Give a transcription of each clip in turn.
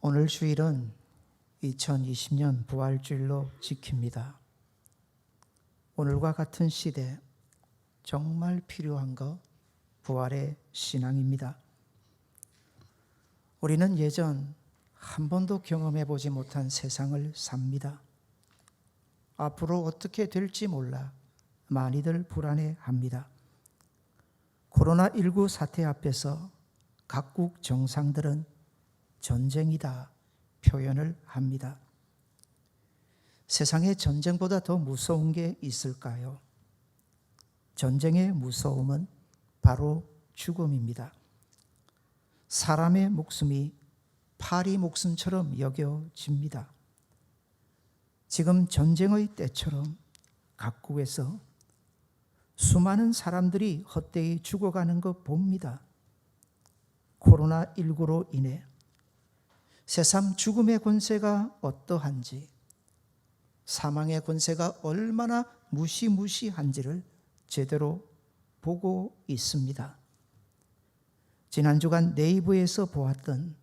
오늘 주일은 2020년 부활주일로 지킵니다. 오늘과 같은 시대 정말 필요한 것 부활의 신앙입니다. 우리는 예전 한 번도 경험해 보지 못한 세상을 삽니다. 앞으로 어떻게 될지 몰라 많이들 불안해합니다. 코로나19 사태 앞에서 각국 정상들은 전쟁이다 표현을 합니다. 세상에 전쟁보다 더 무서운 게 있을까요? 전쟁의 무서움은 바로 죽음입니다. 사람의 목숨이 파리 목숨처럼 여겨집니다. 지금 전쟁의 때처럼 각국에서 수많은 사람들이 헛되이 죽어가는 것 봅니다. 코로나19로 인해 새삼 죽음의 권세가 어떠한지, 사망의 권세가 얼마나 무시무시한지를 제대로 보고 있습니다. 지난 주간 네이버에서 보았던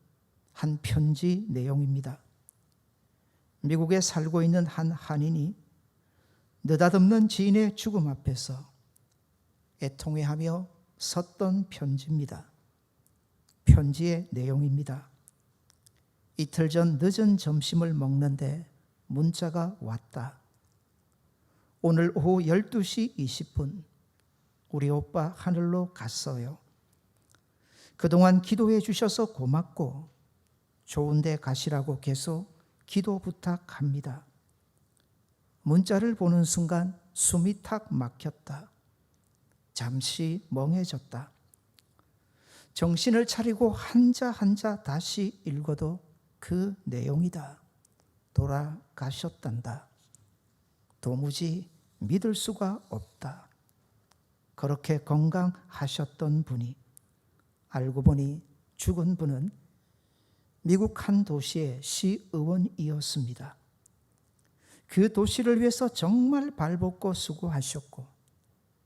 한 편지 내용입니다. 미국에 살고 있는 한 한인이 느닷없는 지인의 죽음 앞에서 애통해하며 썼던 편지입니다. 편지의 내용입니다. 이틀 전 늦은 점심을 먹는데 문자가 왔다. 오늘 오후 12시 20분 우리 오빠 하늘로 갔어요. 그동안 기도해 주셔서 고맙고 좋은 데 가시라고 계속 기도 부탁합니다. 문자를 보는 순간 숨이 탁 막혔다. 잠시 멍해졌다. 정신을 차리고 한자 한자 다시 읽어도 그 내용이다. 돌아가셨단다. 도무지 믿을 수가 없다. 그렇게 건강하셨던 분이 알고 보니 죽은 분은 미국 한 도시의 시의원이었습니다. 그 도시를 위해서 정말 발벗고 수고하셨고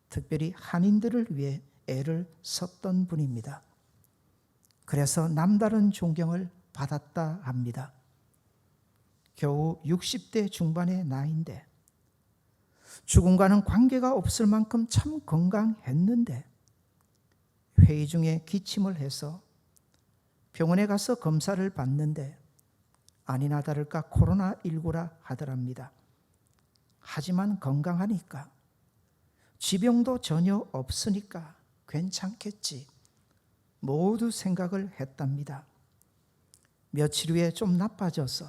특별히 한인들을 위해 애를 썼던 분입니다. 그래서 남다른 존경을 받았다 합니다. 겨우 60대 중반의 나이인데 죽음과는 관계가 없을 만큼 참 건강했는데 회의 중에 기침을 해서 병원에 가서 검사를 받는데 아니나 다를까 코로나19라 하더랍니다. 하지만 건강하니까 지병도 전혀 없으니까 괜찮겠지 모두 생각을 했답니다. 며칠 후에 좀 나빠져서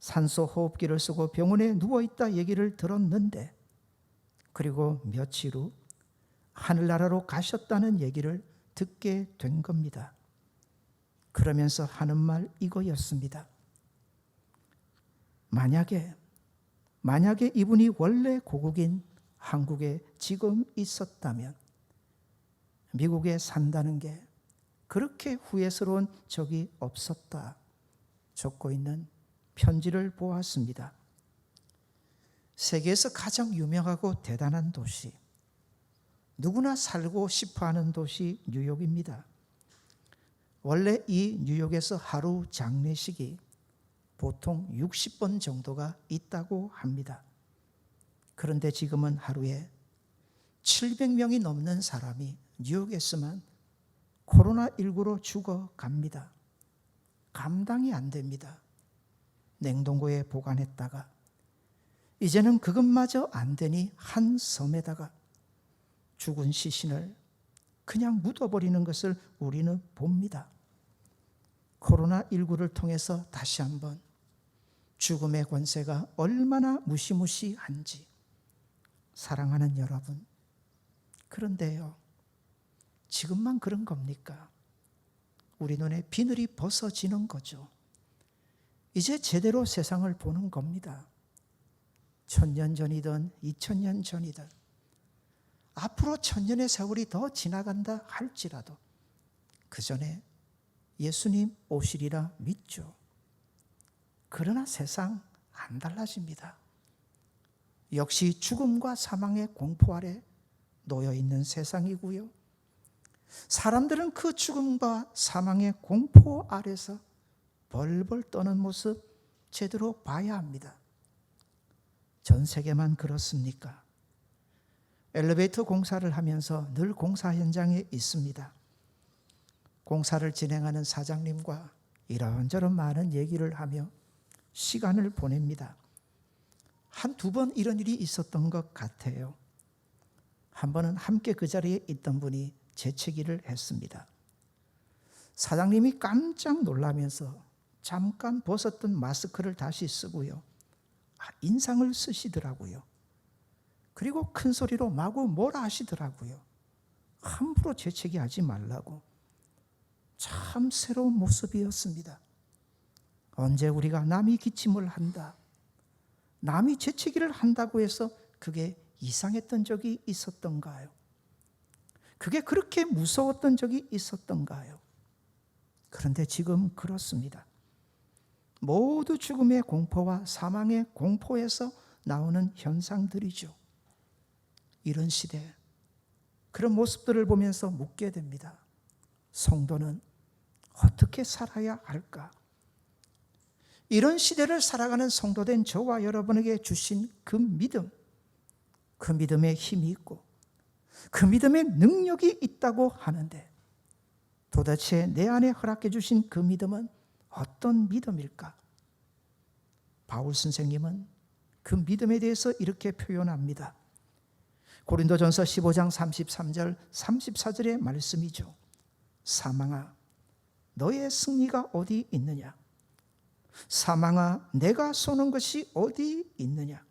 산소 호흡기를 쓰고 병원에 누워있다 얘기를 들었는데 그리고 며칠 후 하늘나라로 가셨다는 얘기를 듣게 된 겁니다. 그러면서 하는 말 이거였습니다. 만약에 이분이 원래 고국인 한국에 지금 있었다면 미국에 산다는 게 그렇게 후회스러운 적이 없었다 적고 있는 편지를 보았습니다. 세계에서 가장 유명하고 대단한 도시, 누구나 살고 싶어하는 도시 뉴욕입니다. 원래 이 뉴욕에서 하루 장례식이 보통 60번 정도가 있다고 합니다. 그런데 지금은 하루에 700명이 넘는 사람이 뉴욕에서만 코로나19로 죽어갑니다. 감당이 안 됩니다. 냉동고에 보관했다가 이제는 그것마저 안 되니 한 섬에다가 죽은 시신을 그냥 묻어버리는 것을 우리는 봅니다. 코로나19를 통해서 다시 한번 죽음의 권세가 얼마나 무시무시한지 사랑하는 여러분, 그런데요, 지금만 그런 겁니까? 우리 눈에 비늘이 벗어지는 거죠. 이제 제대로 세상을 보는 겁니다. 1000년 전이든 2000년 전이든 앞으로 1000년의 세월이 더 지나간다 할지라도 그 전에 예수님 오시리라 믿죠. 그러나 세상 안 달라집니다. 역시 죽음과 사망의 공포 아래 놓여 있는 세상이고요. 사람들은 그 죽음과 사망의 공포 아래서 벌벌 떠는 모습 제대로 봐야 합니다. 전 세계만 그렇습니까? 엘리베이터 공사를 하면서 늘 공사 현장에 있습니다. 공사를 진행하는 사장님과 이런저런 많은 얘기를 하며 시간을 보냅니다. 한두 번 이런 일이 있었던 것 같아요. 한 번은 함께 그 자리에 있던 분이 재채기를 했습니다. 사장님이 깜짝 놀라면서 잠깐 벗었던 마스크를 다시 쓰고요. 인상을 쓰시더라고요. 그리고 큰 소리로 마구 뭐라 하시더라고요. 함부로 재채기하지 말라고. 참 새로운 모습이었습니다. 언제 우리가 남이 기침을 한다, 남이 재채기를 한다고 해서 그게 이상했던 적이 있었던가요? 그게 그렇게 무서웠던 적이 있었던가요? 그런데 지금 그렇습니다. 모두 죽음의 공포와 사망의 공포에서 나오는 현상들이죠. 이런 시대, 그런 모습들을 보면서 묻게 됩니다. 성도는 어떻게 살아야 할까? 이런 시대를 살아가는 성도된 저와 여러분에게 주신 그 믿음, 그 믿음에 힘이 있고 그 믿음에 능력이 있다고 하는데, 도대체 내 안에 허락해 주신 그 믿음은 어떤 믿음일까? 바울 선생님은 그 믿음에 대해서 이렇게 표현합니다. 고린도전서 15장 33절 34절의 말씀이죠. 사망아, 너의 승리가 어디 있느냐? 사망아, 내가 쏘는 것이 어디 있느냐?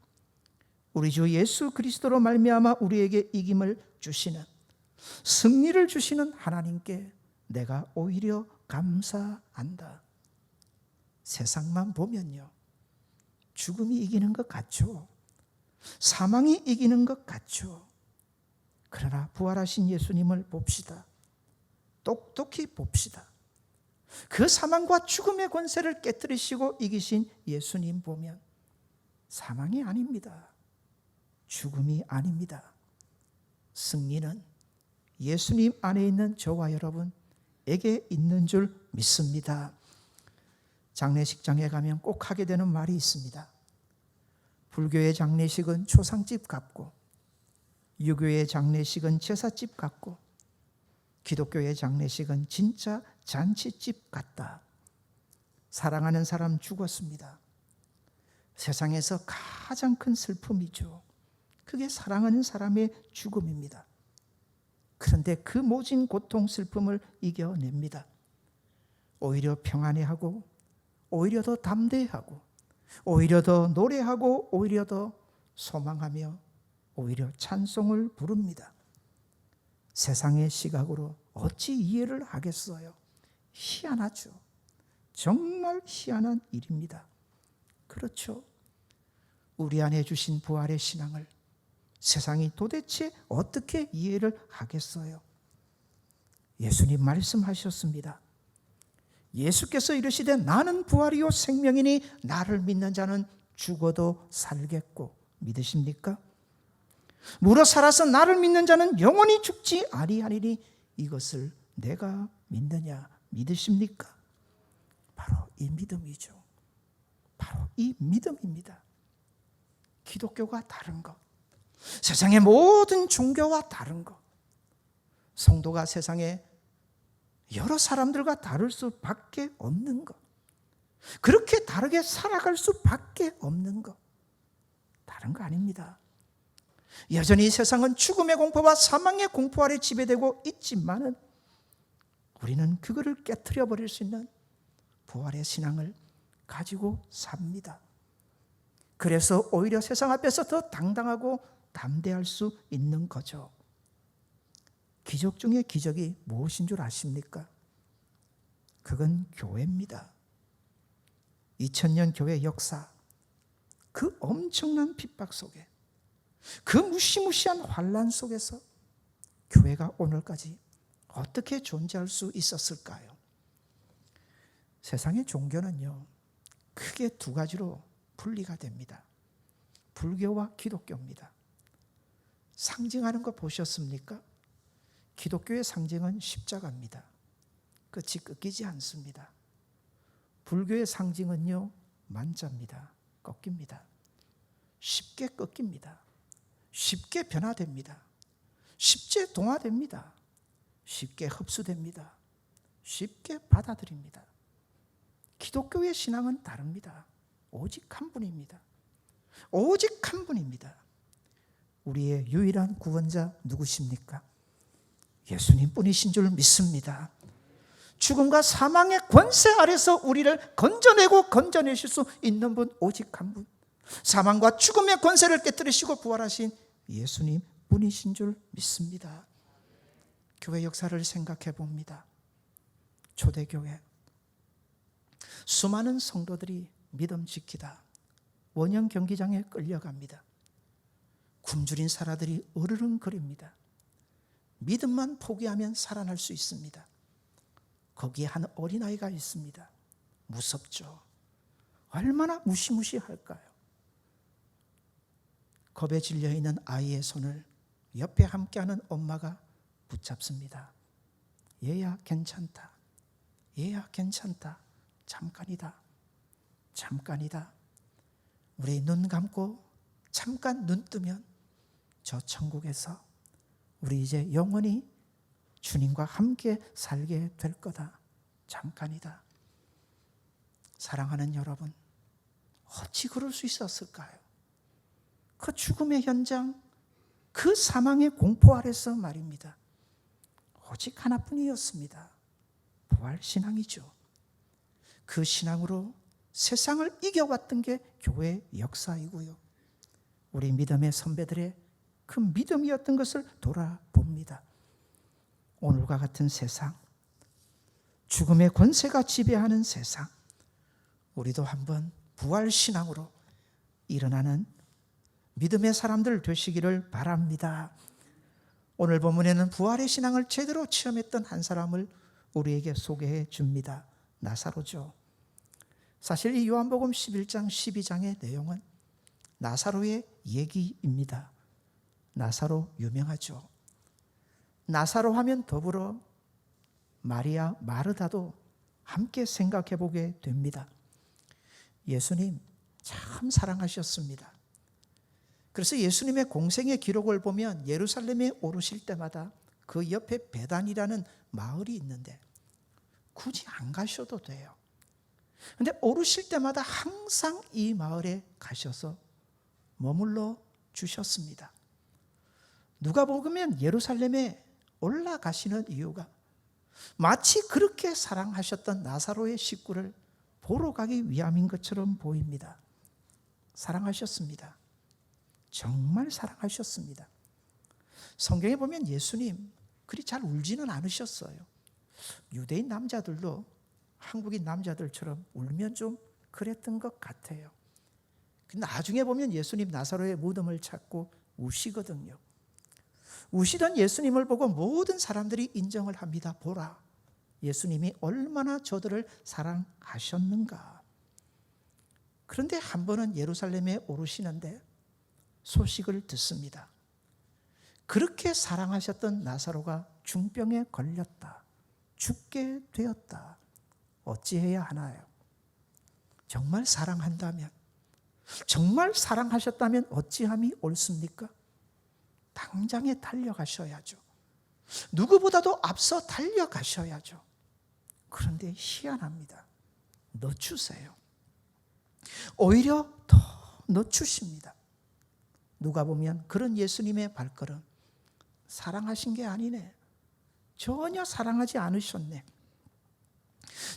우리 주 예수 그리스도로 말미암아 우리에게 이김을 주시는, 승리를 주시는 하나님께 내가 오히려 감사한다. 세상만 보면요, 죽음이 이기는 것 같죠. 사망이 이기는 것 같죠. 그러나 부활하신 예수님을 봅시다. 똑똑히 봅시다. 그 사망과 죽음의 권세를 깨뜨리시고 이기신 예수님 보면 사망이 아닙니다. 죽음이 아닙니다. 승리는 예수님 안에 있는 저와 여러분에게 있는 줄 믿습니다. 장례식장에 가면 꼭 하게 되는 말이 있습니다. 불교의 장례식은 초상집 같고, 유교의 장례식은 제사집 같고, 기독교의 장례식은 진짜 잔치집 같다. 사랑하는 사람 죽었습니다. 세상에서 가장 큰 슬픔이죠. 그게 사랑하는 사람의 죽음입니다. 그런데 그 모진 고통, 슬픔을 이겨냅니다. 오히려 평안해하고, 오히려 더 담대하고, 오히려 더 노래하고, 오히려 더 소망하며, 오히려 찬송을 부릅니다. 세상의 시각으로 어찌 이해를 하겠어요? 희한하죠. 정말 희한한 일입니다. 그렇죠. 우리 안에 주신 부활의 신앙을 세상이 도대체 어떻게 이해를 하겠어요? 예수님 말씀하셨습니다. 예수께서 이르시되 나는 부활이요 생명이니 나를 믿는 자는 죽어도 살겠고, 믿으십니까? 무릇 살아서 나를 믿는 자는 영원히 죽지 아니하리니 이것을 내가 믿느냐, 믿으십니까? 바로 이 믿음이죠. 바로 이 믿음입니다. 기독교가 다른 것, 세상의 모든 종교와 다른 것, 성도가 세상에 여러 사람들과 다를 수밖에 없는 것, 그렇게 다르게 살아갈 수밖에 없는 것, 다른 거 아닙니다. 여전히 세상은 죽음의 공포와 사망의 공포 아래 지배되고 있지만은 우리는 그거를 깨트려 버릴 수 있는 부활의 신앙을 가지고 삽니다. 그래서 오히려 세상 앞에서 더 당당하고 담대할 수 있는 거죠. 기적 중에 기적이 무엇인 줄 아십니까? 그건 교회입니다. 2000년 교회 역사, 그 엄청난 핍박 속에, 그 무시무시한 환난 속에서 교회가 오늘까지 어떻게 존재할 수 있었을까요? 세상의 종교는요, 크게 두 가지로 분리가 됩니다. 불교와 기독교입니다. 상징하는 거 보셨습니까? 기독교의 상징은 십자가입니다. 끝이 끊기지 않습니다. 불교의 상징은요, 만자입니다. 꺾입니다. 쉽게 꺾입니다. 쉽게 변화됩니다. 쉽게 동화됩니다. 쉽게 흡수됩니다. 쉽게 받아들입니다. 기독교의 신앙은 다릅니다. 오직 한 분입니다. 오직 한 분입니다. 우리의 유일한 구원자 누구십니까? 예수님 뿐이신 줄 믿습니다. 죽음과 사망의 권세 아래서 우리를 건져내고 건져내실 수 있는 분 오직 한 분. 사망과 죽음의 권세를 깨뜨리시고 부활하신 예수님 뿐이신 줄 믿습니다. 교회 역사를 생각해 봅니다. 초대교회 수많은 성도들이 믿음 지키다 원형 경기장에 끌려갑니다. 굶주린 사람들이 으르렁거립니다. 믿음만 포기하면 살아날 수 있습니다. 거기에 한 어린아이가 있습니다. 무섭죠. 얼마나 무시무시할까요? 겁에 질려있는 아이의 손을 옆에 함께하는 엄마가 붙잡습니다. 얘야 괜찮다. 얘야 괜찮다. 잠깐이다. 잠깐이다. 우리 눈 감고 잠깐 눈 뜨면 저 천국에서 우리 이제 영원히 주님과 함께 살게 될 거다. 잠깐이다. 사랑하는 여러분, 어찌 그럴 수 있었을까요? 그 죽음의 현장, 그 사망의 공포 아래서 말입니다. 오직 하나뿐이었습니다. 부활신앙이죠. 그 신앙으로 세상을 이겨왔던 게 교회의 역사이고요. 우리 믿음의 선배들의 그 믿음이었던 것을 돌아봅니다. 오늘과 같은 세상, 죽음의 권세가 지배하는 세상, 우리도 한번 부활신앙으로 일어나는 믿음의 사람들 되시기를 바랍니다. 오늘 본문에는 부활의 신앙을 제대로 체험했던 한 사람을 우리에게 소개해 줍니다. 나사로죠. 사실 이 요한복음 11장 12장의 내용은 나사로의 얘기입니다. 나사로 유명하죠. 나사로 하면 더불어 마리아, 마르다도 함께 생각해 보게 됩니다. 예수님 참 사랑하셨습니다. 그래서 예수님의 공생의 기록을 보면 예루살렘에 오르실 때마다 그 옆에 베단이라는 마을이 있는데 굳이 안 가셔도 돼요. 그런데 오르실 때마다 항상 이 마을에 가셔서 머물러 주셨습니다. 누가 보면 예루살렘에 올라가시는 이유가 마치 그렇게 사랑하셨던 나사로의 식구를 보러 가기 위함인 것처럼 보입니다. 사랑하셨습니다. 정말 사랑하셨습니다. 성경에 보면 예수님 그리 잘 울지는 않으셨어요. 유대인 남자들도 한국인 남자들처럼 울면 좀 그랬던 것 같아요. 나중에 보면 예수님 나사로의 무덤을 찾고 우시거든요. 우시던 예수님을 보고 모든 사람들이 인정을 합니다. 보라, 예수님이 얼마나 저들을 사랑하셨는가. 그런데 한 번은 예루살렘에 오르시는데 소식을 듣습니다. 그렇게 사랑하셨던 나사로가 중병에 걸렸다. 죽게 되었다. 어찌해야 하나요? 정말 사랑한다면, 정말 사랑하셨다면 어찌함이 옳습니까? 당장에 달려가셔야죠. 누구보다도 앞서 달려가셔야죠. 그런데 희한합니다. 늦추세요. 오히려 더 늦추십니다. 누가 보면 그런 예수님의 발걸음 사랑하신 게 아니네. 전혀 사랑하지 않으셨네.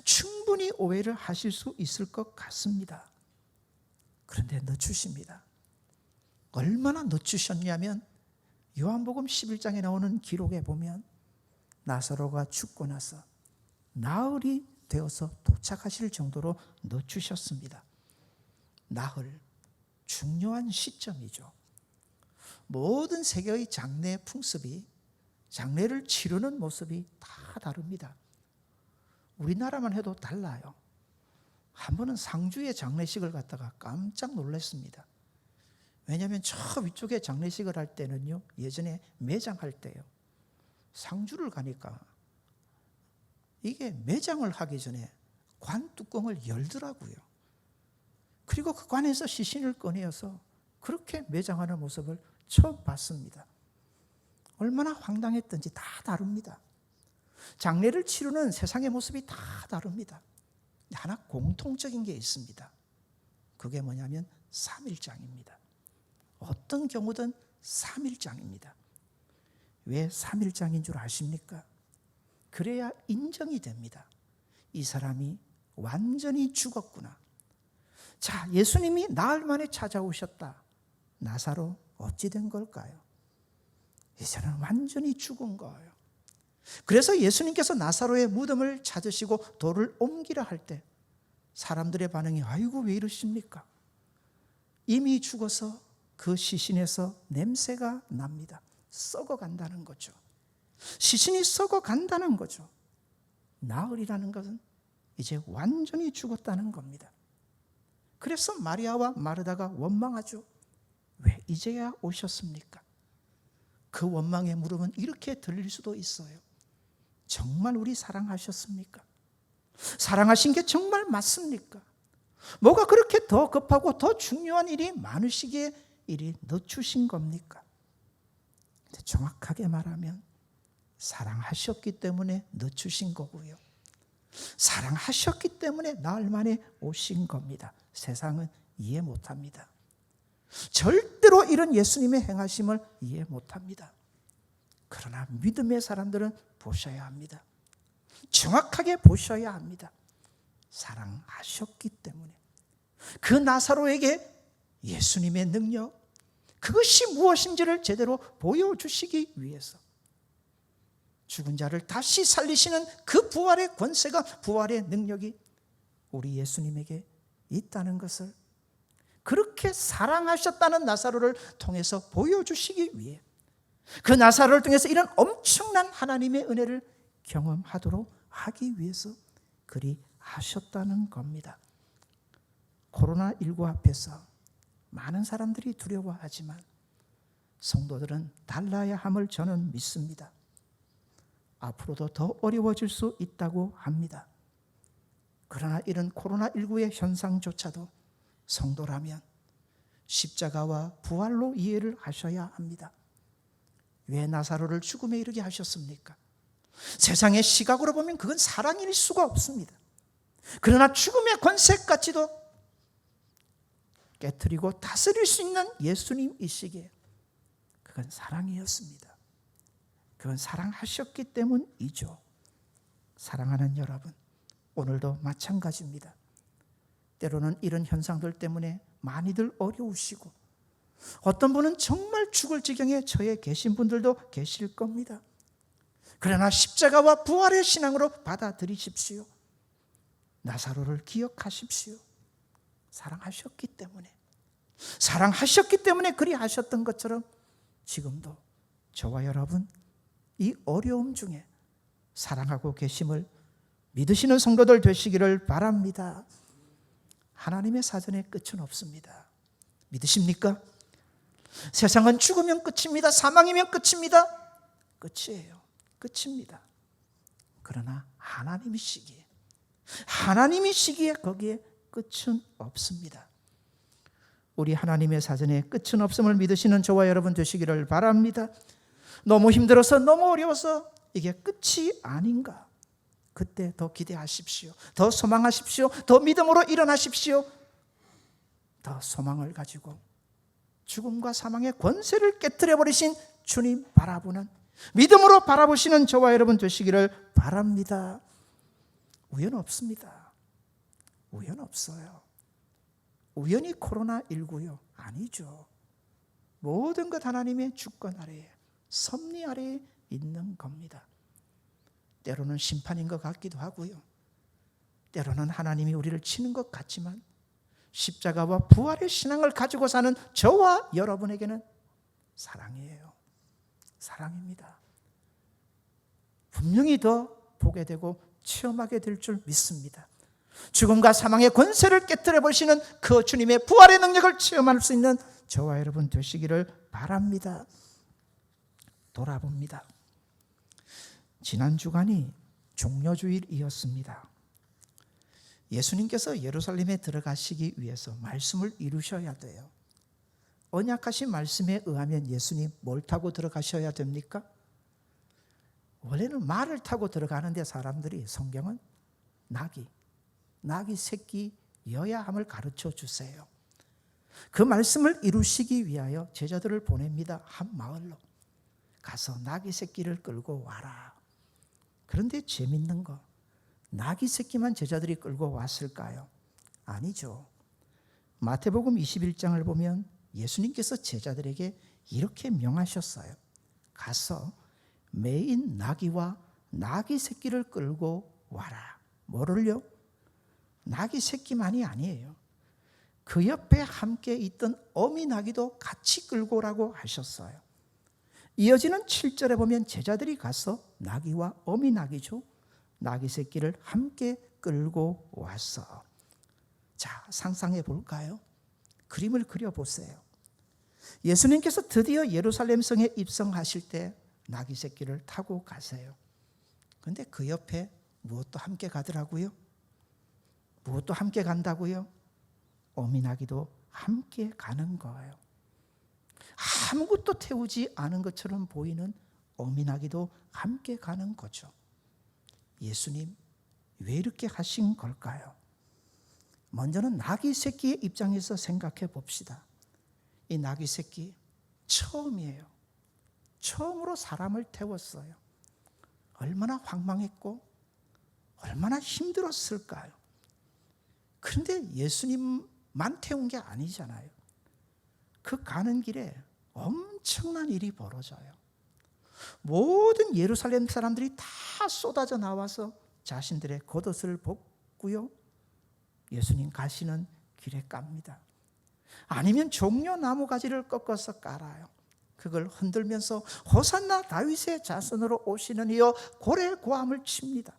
충분히 오해를 하실 수 있을 것 같습니다. 그런데 늦추십니다. 얼마나 늦추셨냐면 요한복음 11장에 나오는 기록에 보면 나사로가 죽고 나서 나흘이 되어서 도착하실 정도로 늦추셨습니다. 나흘, 중요한 시점이죠. 모든 세계의 장례 풍습이, 장례를 치르는 모습이 다 다릅니다. 우리나라만 해도 달라요. 한 번은 상주의 장례식을 갔다가 깜짝 놀랐습니다. 왜냐하면 저 위쪽에 장례식을 할 때는요, 예전에 매장할 때요, 상주를 가니까 이게 매장을 하기 전에 관 뚜껑을 열더라고요. 그리고 그 관에서 시신을 꺼내어서 그렇게 매장하는 모습을 처음 봤습니다. 얼마나 황당했던지 다 다릅니다. 장례를 치르는 세상의 모습이 다 다릅니다. 하나 공통적인 게 있습니다. 그게 뭐냐면 3일장입니다. 어떤 경우든 3일장입니다. 왜 3일장인 줄 아십니까? 그래야 인정이 됩니다. 이 사람이 완전히 죽었구나. 자, 예수님이 나흘 만에 찾아오셨다. 나사로 어찌 된 걸까요? 이제는 완전히 죽은 거예요. 그래서 예수님께서 나사로의 무덤을 찾으시고 돌을 옮기려 할 때 사람들의 반응이 아이고 왜 이러십니까? 이미 죽어서 그 시신에서 냄새가 납니다. 썩어간다는 거죠. 시신이 썩어간다는 거죠. 나흘이라는 것은 이제 완전히 죽었다는 겁니다. 그래서 마리아와 마르다가 원망하죠. 왜 이제야 오셨습니까? 그 원망의 물음은 이렇게 들릴 수도 있어요. 정말 우리 사랑하셨습니까? 사랑하신 게 정말 맞습니까? 뭐가 그렇게 더 급하고 더 중요한 일이 많으시기에 이리 늦추신 겁니까? 근데 정확하게 말하면 사랑하셨기 때문에 늦추신 거고요. 사랑하셨기 때문에 나흘 만에 오신 겁니다. 세상은 이해 못합니다. 절대로 이런 예수님의 행하심을 이해 못합니다. 그러나 믿음의 사람들은 보셔야 합니다. 정확하게 보셔야 합니다. 사랑하셨기 때문에 그 나사로에게 예수님의 능력, 그것이 무엇인지를 제대로 보여주시기 위해서 죽은 자를 다시 살리시는 그 부활의 권세가, 부활의 능력이 우리 예수님에게 있다는 것을 그렇게 사랑하셨다는 나사로를 통해서 보여주시기 위해 그 나사로를 통해서 이런 엄청난 하나님의 은혜를 경험하도록 하기 위해서 그리 하셨다는 겁니다. 코로나19 앞에서 많은 사람들이 두려워하지만 성도들은 달라야 함을 저는 믿습니다. 앞으로도 더 어려워질 수 있다고 합니다. 그러나 이런 코로나19의 현상조차도 성도라면 십자가와 부활로 이해를 하셔야 합니다. 왜 나사로를 죽음에 이르게 하셨습니까? 세상의 시각으로 보면 그건 사랑일 수가 없습니다. 그러나 죽음의 권세까지도 깨트리고 다스릴 수 있는 예수님이시기에 그건 사랑이었습니다. 그건 사랑하셨기 때문이죠. 사랑하는 여러분, 오늘도 마찬가지입니다. 때로는 이런 현상들 때문에 많이들 어려우시고 어떤 분은 정말 죽을 지경에 처해 계신 분들도 계실 겁니다. 그러나 십자가와 부활의 신앙으로 받아들이십시오. 나사로를 기억하십시오. 사랑하셨기 때문에 그리 하셨던 것처럼 지금도 저와 여러분 이 어려움 중에 사랑하고 계심을 믿으시는 성도들 되시기를 바랍니다. 하나님의 사전에 끝은 없습니다. 믿으십니까? 세상은 죽으면 끝입니다. 사망이면 끝입니다. 끝이에요. 끝입니다. 그러나 하나님이 시기에 거기에 끝은 없습니다. 우리 하나님의 사전에 끝은 없음을 믿으시는 저와 여러분 되시기를 바랍니다. 너무 힘들어서 너무 어려워서 이게 끝이 아닌가? 그때 더 기대하십시오. 더 소망하십시오. 더 믿음으로 일어나십시오. 더 소망을 가지고 죽음과 사망의 권세를 깨트려 버리신 주님 바라보는, 믿음으로 바라보시는 저와 여러분 되시기를 바랍니다. 우연 없습니다. 우연 없어요. 우연히 코로나19요? 아니죠. 모든 것 하나님의 주권 아래에, 섭리 아래에 있는 겁니다. 때로는 심판인 것 같기도 하고요. 때로는 하나님이 우리를 치는 것 같지만 십자가와 부활의 신앙을 가지고 사는 저와 여러분에게는 사랑이에요. 사랑입니다. 분명히 더 보게 되고 체험하게 될 줄 믿습니다. 죽음과 사망의 권세를 깨뜨려 버리시는 그 주님의 부활의 능력을 체험할 수 있는 저와 여러분 되시기를 바랍니다. 돌아봅니다. 지난 주간이 종려주일이었습니다. 예수님께서 예루살렘에 들어가시기 위해서 말씀을 이루셔야 돼요. 언약하신 말씀에 의하면 예수님 뭘 타고 들어가셔야 됩니까? 원래는 말을 타고 들어가는데 사람들이, 성경은 나귀 새끼여야 함을 가르쳐 주세요. 그 말씀을 이루시기 위하여 제자들을 보냅니다. 한 마을로 가서 나귀 새끼를 끌고 와라. 그런데 재밌는 거, 나귀 새끼만 제자들이 끌고 왔을까요? 아니죠. 마태복음 21장을 보면 예수님께서 제자들에게 이렇게 명하셨어요. 가서 매인 나귀와 나귀 새끼를 끌고 와라. 뭐를요? 나귀 새끼만이 아니에요. 그 옆에 함께 있던 어미 나귀도 같이 끌고 오라고 하셨어요. 이어지는 7절에 보면 제자들이 가서 나귀와 어미 나귀죠, 나귀 새끼를 함께 끌고 왔어. 자, 상상해 볼까요? 그림을 그려보세요. 예수님께서 드디어 예루살렘 성에 입성하실 때 나귀 새끼를 타고 가세요. 그런데 그 옆에 무엇도 함께 가더라고요? 무엇도 함께 간다고요? 어미나귀도 함께 가는 거예요. 아무것도 태우지 않은 것처럼 보이는 어미나귀도 함께 가는 거죠. 예수님 왜 이렇게 하신 걸까요? 먼저는 나귀 새끼의 입장에서 생각해 봅시다. 이 나귀 새끼 처음이에요. 처음으로 사람을 태웠어요. 얼마나 황망했고 얼마나 힘들었을까요? 그런데 예수님만 태운 게 아니잖아요. 그 가는 길에 엄청난 일이 벌어져요. 모든 예루살렘 사람들이 다 쏟아져 나와서 자신들의 겉옷을 벗고요, 예수님 가시는 길에 깝니다. 아니면 종려 나무 가지를 꺾어서 깔아요. 그걸 흔들면서 호산나 다윗의 자손으로 오시는 이여 고래 고함을 칩니다.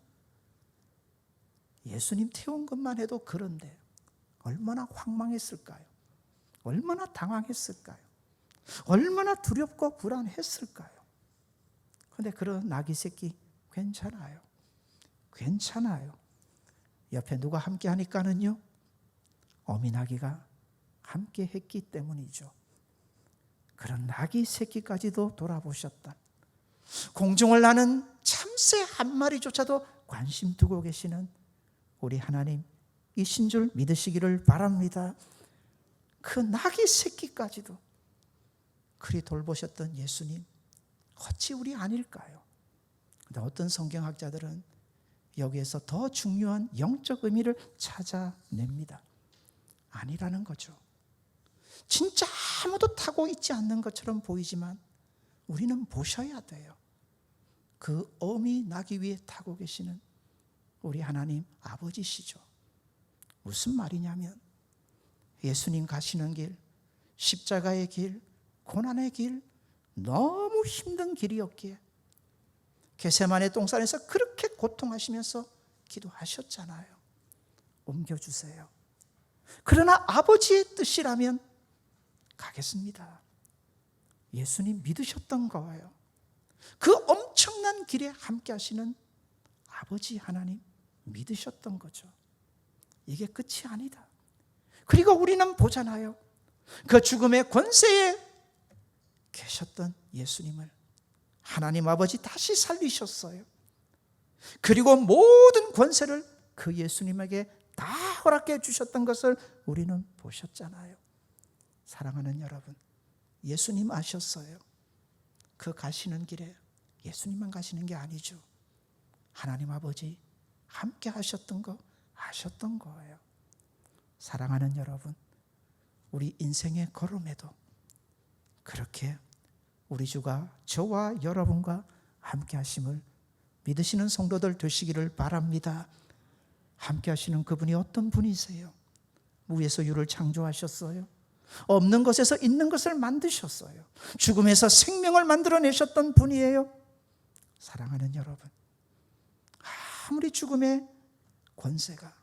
예수님 태운 것만 해도 그런데 얼마나 황망했을까요? 얼마나 당황했을까요? 얼마나 두렵고 불안했을까요? 그런데 그런 나귀 새끼 괜찮아요. 괜찮아요. 옆에 누가 함께 하니까는요, 어미 나귀가 함께 했기 때문이죠. 그런 나귀 새끼까지도 돌아보셨다. 공중을 나는 참새 한 마리조차도 관심 두고 계시는 우리 하나님 이신 줄 믿으시기를 바랍니다. 그 나귀 새끼까지도 그리 돌보셨던 예수님, 어찌 우리 아닐까요? 근데 어떤 성경학자들은 여기에서 더 중요한 영적 의미를 찾아냅니다. 아니라는 거죠. 진짜 아무도 타고 있지 않는 것처럼 보이지만 우리는 보셔야 돼요. 그 어미 나귀 위에 타고 계시는 우리 하나님 아버지시죠. 무슨 말이냐면 예수님 가시는 길, 십자가의 길, 고난의 길, 너무 힘든 길이었기에 겟세마네 동산에서 그렇게 고통하시면서 기도하셨잖아요. 옮겨주세요. 그러나 아버지의 뜻이라면 가겠습니다. 예수님 믿으셨던 거예요. 그 엄청난 길에 함께 하시는 아버지 하나님 믿으셨던 거죠. 이게 끝이 아니다. 그리고 우리는 보잖아요. 그 죽음의 권세에 계셨던 예수님을 하나님 아버지 다시 살리셨어요. 그리고 모든 권세를 그 예수님에게 다 허락해 주셨던 것을 우리는 보셨잖아요. 사랑하는 여러분, 예수님 아셨어요. 그 가시는 길에 예수님만 가시는 게 아니죠. 하나님 아버지 함께 하셨던 거 아셨던 거예요. 사랑하는 여러분, 우리 인생의 걸음에도 그렇게 우리 주가 저와 여러분과 함께 하심을 믿으시는 성도들 되시기를 바랍니다. 함께 하시는 그분이 어떤 분이세요? 무에서 유를 창조하셨어요. 없는 것에서 있는 것을 만드셨어요. 죽음에서 생명을 만들어내셨던 분이에요. 사랑하는 여러분, 아무리 죽음의 권세가,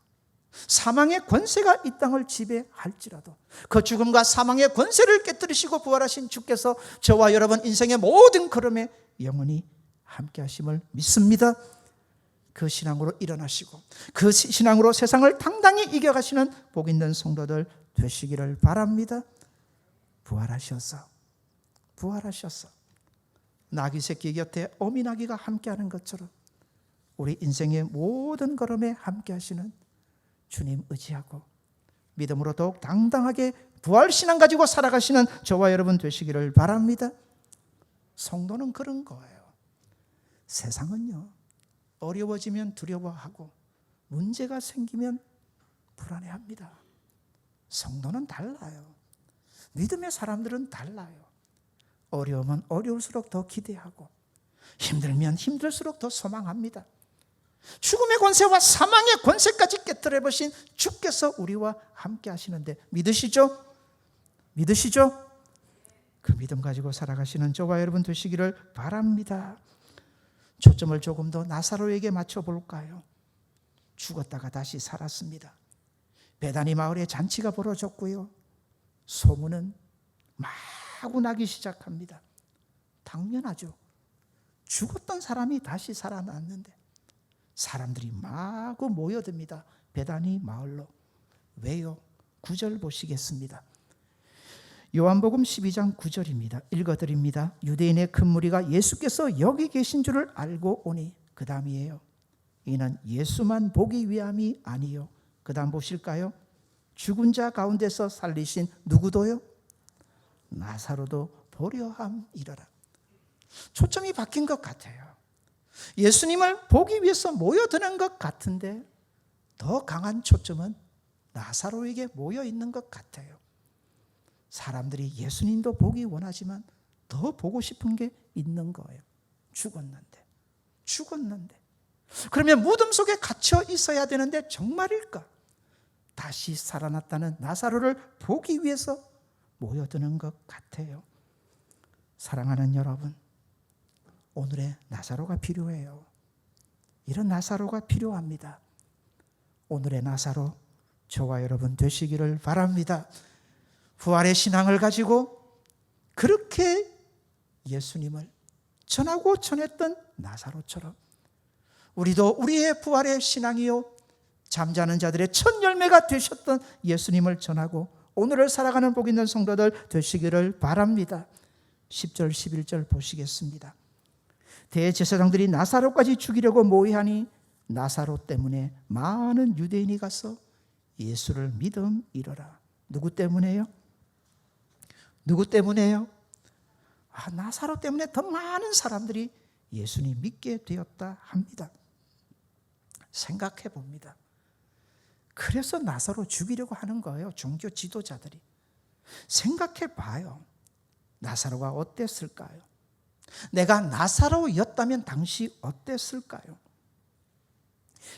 사망의 권세가 이 땅을 지배할지라도 그 죽음과 사망의 권세를 깨뜨리시고 부활하신 주께서 저와 여러분 인생의 모든 걸음에 영원히 함께 하심을 믿습니다. 그 신앙으로 일어나시고 그 신앙으로 세상을 당당히 이겨가시는 복 있는 성도들 되시기를 바랍니다. 부활하셔서 나귀 새끼 곁에 어미나귀가 함께하는 것처럼 우리 인생의 모든 걸음에 함께하시는 주님 의지하고 믿음으로 더욱 당당하게 부활신앙 가지고 살아가시는 저와 여러분 되시기를 바랍니다. 성도는 그런 거예요. 세상은요, 어려워지면 두려워하고 문제가 생기면 불안해합니다. 성도는 달라요. 믿음의 사람들은 달라요. 어려우면 어려울수록 더 기대하고 힘들면 힘들수록 더 소망합니다. 죽음의 권세와 사망의 권세까지 깨뜨려 보신 주께서 우리와 함께 하시는데 믿으시죠? 그 믿음 가지고 살아가시는 저와 여러분 되시기를 바랍니다. 초점을 조금 더 나사로에게 맞춰볼까요? 죽었다가 다시 살았습니다. 베다니 마을에 잔치가 벌어졌고요. 소문은 마구 나기 시작합니다. 당연하죠. 죽었던 사람이 다시 살아났는데 사람들이 마구 모여듭니다. 베다니 마을로. 왜요? 9절 보시겠습니다. 요한복음 12장 9절입니다. 읽어드립니다. 유대인의 큰 무리가 예수께서 여기 계신 줄을 알고 오니, 그 다음이에요. 이는 예수만 보기 위함이 아니요. 그 다음 보실까요? 죽은 자 가운데서 살리신 누구도요? 나사로도 보려 함이러라. 초점이 바뀐 것 같아요. 예수님을 보기 위해서 모여드는 것 같은데 더 강한 초점은 나사로에게 모여 있는 것 같아요. 사람들이 예수님도 보기 원하지만 더 보고 싶은 게 있는 거예요. 죽었는데. 그러면 무덤 속에 갇혀 있어야 되는데 정말일까? 다시 살아났다는 나사로를 보기 위해서 모여드는 것 같아요. 사랑하는 여러분, 오늘의 나사로가 필요해요. 이런 나사로가 필요합니다. 오늘의 나사로 저와 여러분 되시기를 바랍니다. 부활의 신앙을 가지고 그렇게 예수님을 전하고 전했던 나사로처럼 우리도 우리의 부활의 신앙이요 잠자는 자들의 첫 열매가 되셨던 예수님을 전하고 오늘을 살아가는 복 있는 성도들 되시기를 바랍니다. 10절 11절 보시겠습니다. 대제사장들이 나사로까지 죽이려고 모의하니 나사로 때문에 많은 유대인이 가서 예수를 믿음이러라. 누구 때문에요? 나사로 때문에 더 많은 사람들이 예수님 믿게 되었다 합니다. 생각해 봅니다. 그래서 나사로 죽이려고 하는 거예요. 종교 지도자들이. 생각해 봐요. 나사로가 어땠을까요? 내가 나사로였다면 당시 어땠을까요?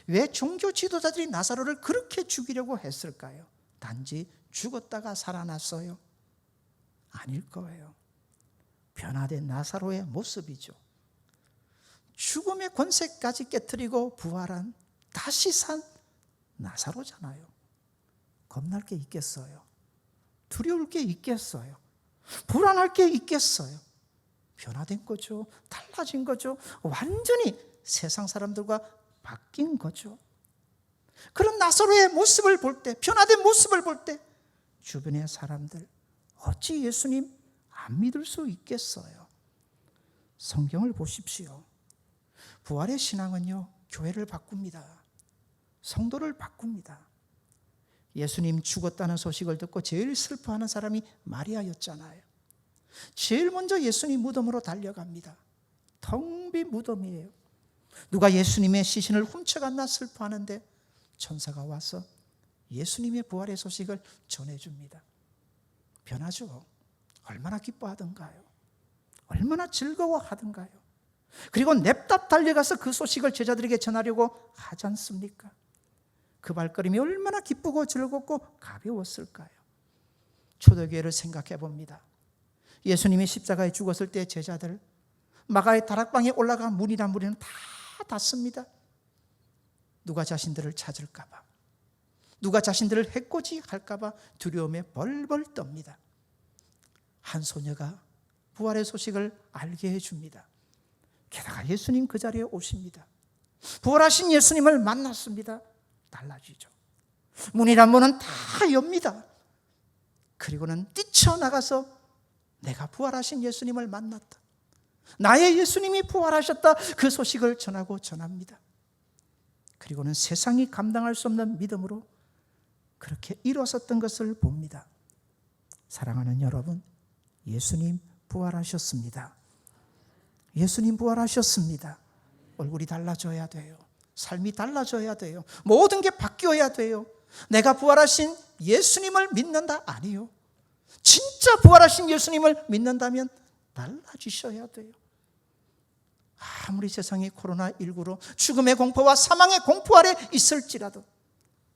왜 종교 지도자들이 나사로를 그렇게 죽이려고 했을까요? 단지 죽었다가 살아났어요? 아닐 거예요. 변화된 나사로의 모습이죠. 죽음의 권세까지 깨트리고 부활한 다시 산 나사로잖아요. 겁날 게 있겠어요? 두려울 게 있겠어요? 불안할 게 있겠어요? 변화된 거죠. 달라진 거죠. 완전히 세상 사람들과 바뀐 거죠. 그런 나사로의 모습을 볼 때, 변화된 모습을 볼 때 주변의 사람들 어찌 예수님 안 믿을 수 있겠어요? 성경을 보십시오. 부활의 신앙은요, 교회를 바꿉니다. 성도를 바꿉니다. 예수님 죽었다는 소식을 듣고 제일 슬퍼하는 사람이 마리아였잖아요. 제일 먼저 예수님 무덤으로 달려갑니다. 텅 빈 무덤이에요. 누가 예수님의 시신을 훔쳐갔나 슬퍼하는데 천사가 와서 예수님의 부활의 소식을 전해줍니다. 변하죠. 얼마나 기뻐하던가요. 얼마나 즐거워하던가요. 그리고 냅다 달려가서 그 소식을 제자들에게 전하려고 하지 않습니까? 그 발걸음이 얼마나 기쁘고 즐겁고 가벼웠을까요? 초대교회를 생각해 봅니다. 예수님이 십자가에 죽었을 때 제자들 마가의 다락방에 올라가 문이란 무리는 다 닫습니다. 누가 자신들을 찾을까 봐, 누가 자신들을 해코지할까 봐 두려움에 벌벌 떱니다. 한 소녀가 부활의 소식을 알게 해줍니다. 게다가 예수님 그 자리에 오십니다. 부활하신 예수님을 만났습니다. 달라지죠. 문이란 문은 다 엽니다. 그리고는 뛰쳐나가서 내가 부활하신 예수님을 만났다. 나의 예수님이 부활하셨다. 그 소식을 전합니다. 그리고는 세상이 감당할 수 없는 믿음으로 그렇게 일어섰던 것을 봅니다. 사랑하는 여러분, 예수님 부활하셨습니다. 예수님 부활하셨습니다. 얼굴이 달라져야 돼요. 삶이 달라져야 돼요. 모든 게 바뀌어야 돼요. 내가 부활하신 예수님을 믿는다? 아니요. 진짜 부활하신 예수님을 믿는다면 달라지셔야 돼요. 아무리 세상이 코로나19로 죽음의 공포와 사망의 공포 아래 있을지라도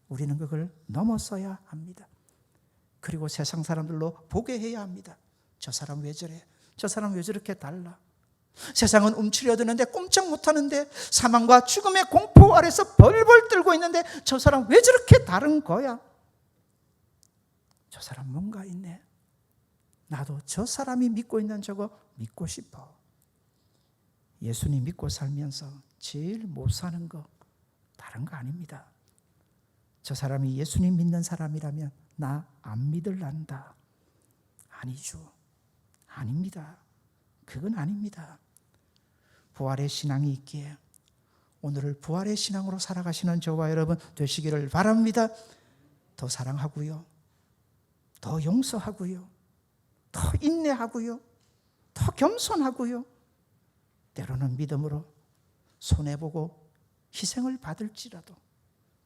우리는 그걸 넘어서야 합니다. 그리고 세상 사람들로 보게 해야 합니다. 저 사람 왜 저래? 저 사람 왜 저렇게 달라? 세상은 움츠려 드는데 꼼짝 못하는데, 사망과 죽음의 공포 아래서 벌벌 떨고 있는데 저 사람 왜 저렇게 다른 거야? 저 사람 뭔가 있네. 나도 저 사람이 믿고 있는 저거 믿고 싶어. 예수님 믿고 살면서 제일 못 사는 거 다른 거 아닙니다. 저 사람이 예수님 믿는 사람이라면 나 안 믿을란다. 아니죠. 아닙니다. 그건 아닙니다. 부활의 신앙이 있기에 오늘을 부활의 신앙으로 살아가시는 저와 여러분 되시기를 바랍니다. 더 사랑하고요, 더 용서하고요, 더 인내하고요, 더 겸손하고요, 때로는 믿음으로 손해보고 희생을 받을지라도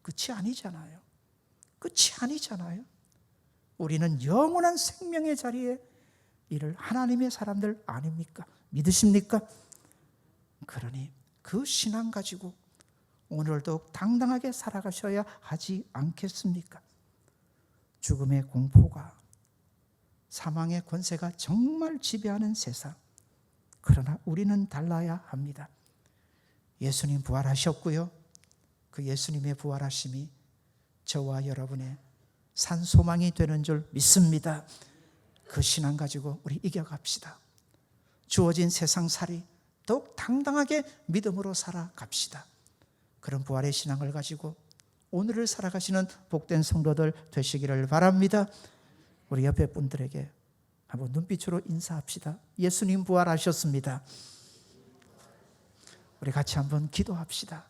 끝이 아니잖아요. 끝이 아니잖아요. 우리는 영원한 생명의 자리에 이를 하나님의 사람들 아닙니까? 믿으십니까? 그러니 그 신앙 가지고 오늘도 당당하게 살아가셔야 하지 않겠습니까? 죽음의 공포가, 사망의 권세가 정말 지배하는 세상. 그러나 우리는 달라야 합니다. 예수님 부활하셨고요, 그 예수님의 부활하심이 저와 여러분의 산 소망이 되는 줄 믿습니다. 그 신앙 가지고 우리 이겨갑시다. 주어진 세상살이 더욱 당당하게 믿음으로 살아갑시다. 그런 부활의 신앙을 가지고 오늘을 살아가시는 복된 성도들 되시기를 바랍니다. 우리 옆에 분들에게 한번 눈빛으로 인사합시다. 예수님 부활하셨습니다. 우리 같이 한번 기도합시다.